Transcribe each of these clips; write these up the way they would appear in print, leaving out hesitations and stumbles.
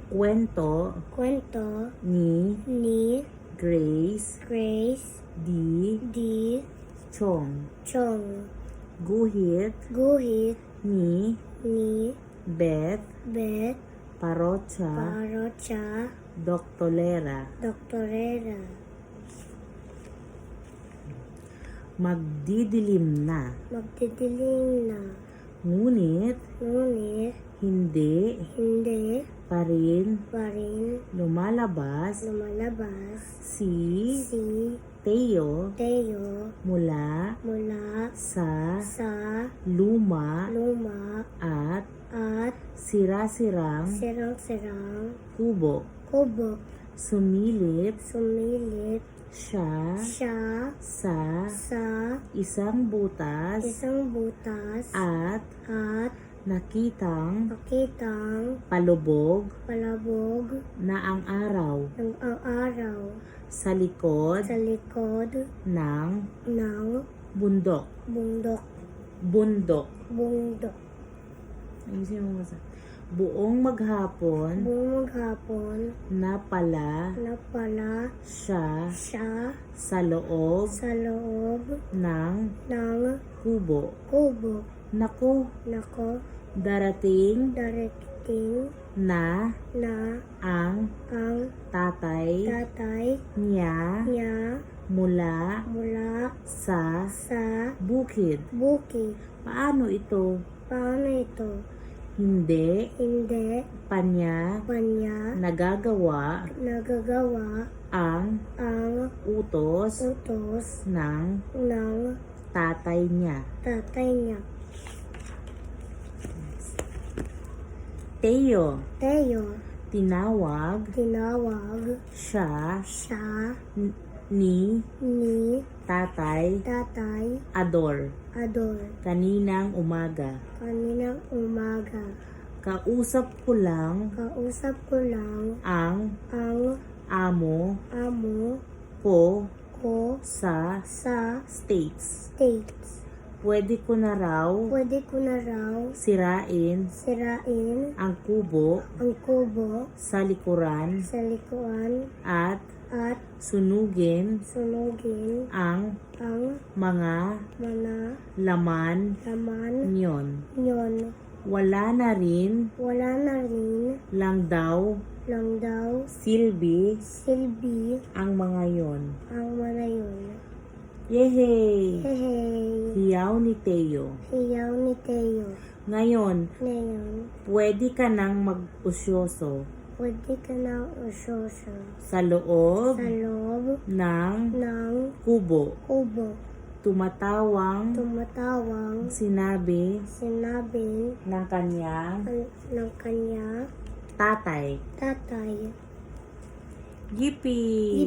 Kwento Kwento ni Grace D. Chong. Guhit Ni ni Beth Parocha Doctolera. Magdidilim na. Ngunit hindi pa rin lumalabas si Teo mula sa luma at sirang kubo. Sumilip siya sa isang butas at nakitang palubog na ang araw sa likod ng bundok. Ayusin mo sa buong maghapon na pala siya sa loob ng kubo. Naku, darating na ang tatay niya mula sa bukid. Paano ito? Hindi pa niya nagagawa ang utos ng tatay niya. Teo, tinawag siya ni tatay Ador kaninang umaga. Kausap ko lang ang amo ko sa States. Pwede ko na raw sirain ang kubo sa likuran at sunugin ang mga laman niyon. Wala na rin lang daw silbi ang mga yon. Yehey! Hiyaw ni Teo. Ngayon, pwede ka nang mag-usyoso sa loob ng kubo. Tumatawang sinabi ng kanyang tatay. Yippee!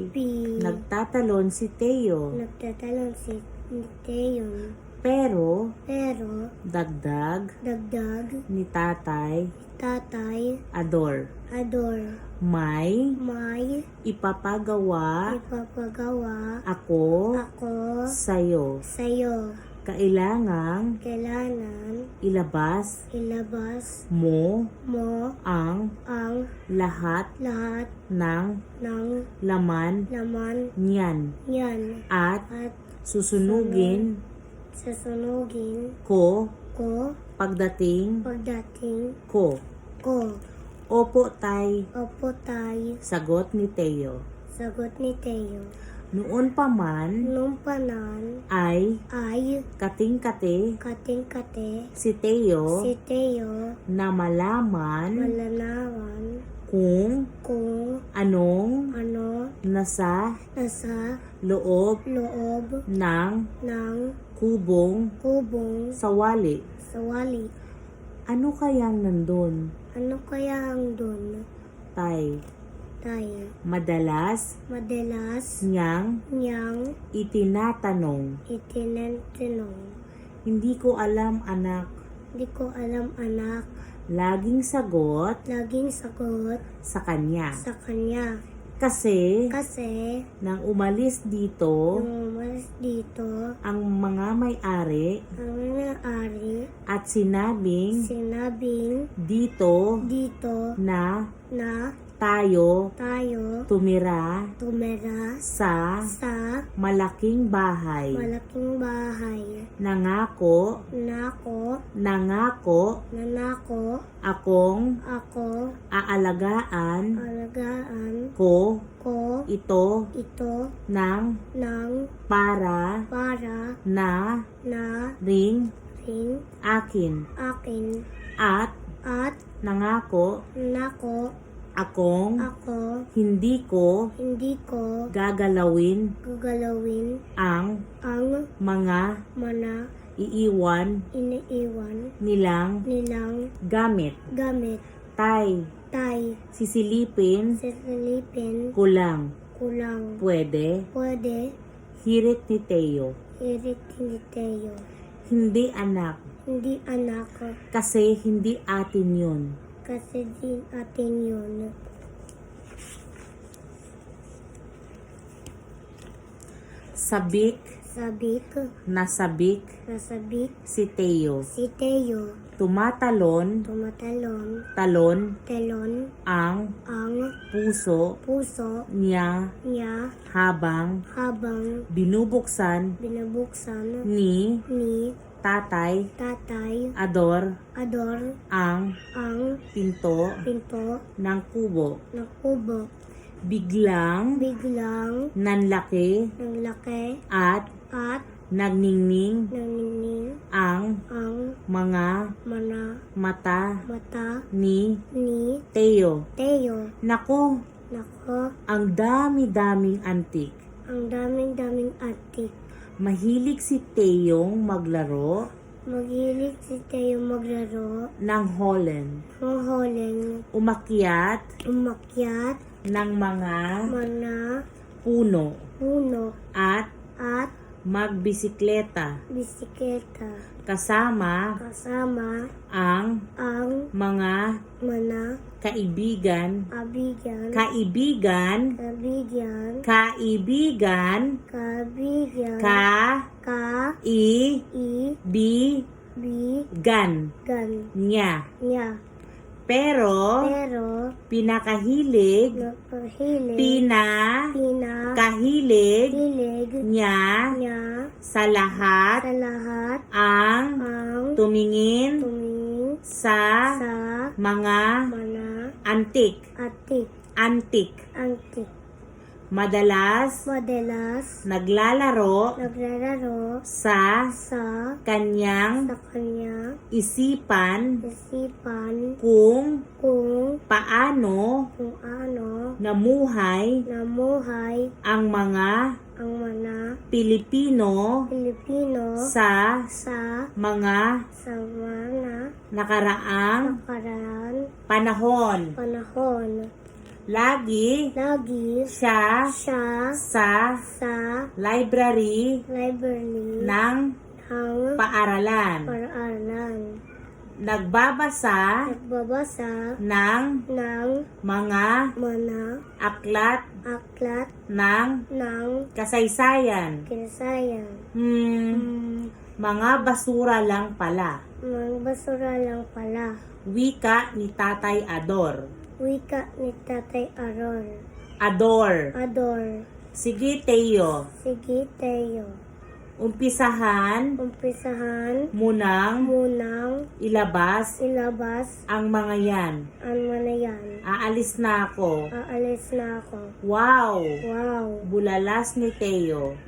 Nagtatalon si Teo. Pero dagdag ni tatay Ador. May ipapagawa ako sa'yo. Kailangang ilabas mo ang lahat ng laman niyan at susunugin ko pagdating ko. Opo, tay. Sagot ni Teo. Noon pa man ay kating-kate si Teo na malaman kung anong nasa loob ng kubong sawali. Ano kayang nandun? Tay. Madalas niyang itinatanong. Hindi ko alam, anak. Laging sagot sa kanya. Kasi Kasi, nang umalis dito nung umalis dito, ang mga may-ari ang nangyari, at sinabing sinabing dito dito na na tayo tayo tumira tumira sa sa malaking bahay. malaking bahay. Nangako Nanako akong ako aalagaan alagaan ko ko ito ito ng para na na ring ring akin akin at at nangako nako akong ako hindi ko gagalawin gagalawin ang ang mga mana iniiwan nilang gamit. Tay, sisilipin sisilipin ko lang. kulang Pwede, pwede hirit ni Teo. irit ni Teo. Hindi anak, Hindi anak kasi hindi atin yun. kasi din atin yun. Sabik Sabik na sabik nasabik si Teo. si Teo. Tumatalon, Tumatalon talon ang puso puso niya niya habang habang binubuksan binubuksan ni ni Tatay Ador ang ang pinto pinto ng kubo. ng kubo. Biglang nanlaki Ng laki at at nagningning nangingning ang ang mga mata mata ni ni Teo. Teo. Naku, Nako, ang dami-daming antik. ang daming atik. Mahilig si Teong maglaro Maghilig si Teo maglaro ng Holland. ng holeng, Umakyat umakyat, ng mga mana, puno puno, at at magbisikleta bisikleta. kasama Kasama ang ang mga mana, kaibigan abigan, kaibigan kabigan, ka, kaibigan gan, niya. niya. Pero Pero, pinakahilig napahilig, kahilig hilig niya niya sa lahat sa lahat ang ang tumingin tumingin sa sa mga mana, antik. antik. Madalas naglalaro Naglalaro sa sa kanyang kanya isipan isipan kung kung paano ano namuhay namuhay ang mga ang mga Pilipino Pilipino sa sa mga mga nakaraang nakaraan panahon. Lagi siya siya sa sa library library ng paaralan. Nagbabasa ng mga aklat ng kasaysayan. Mga basura lang pala. Wika ni Tatay Ador. Wika ni Tatay Ador. Sige, Teo. Umpisahan munang ilabas ang mga yan. Aalis na ako. Wow! Bulalas ni Teo.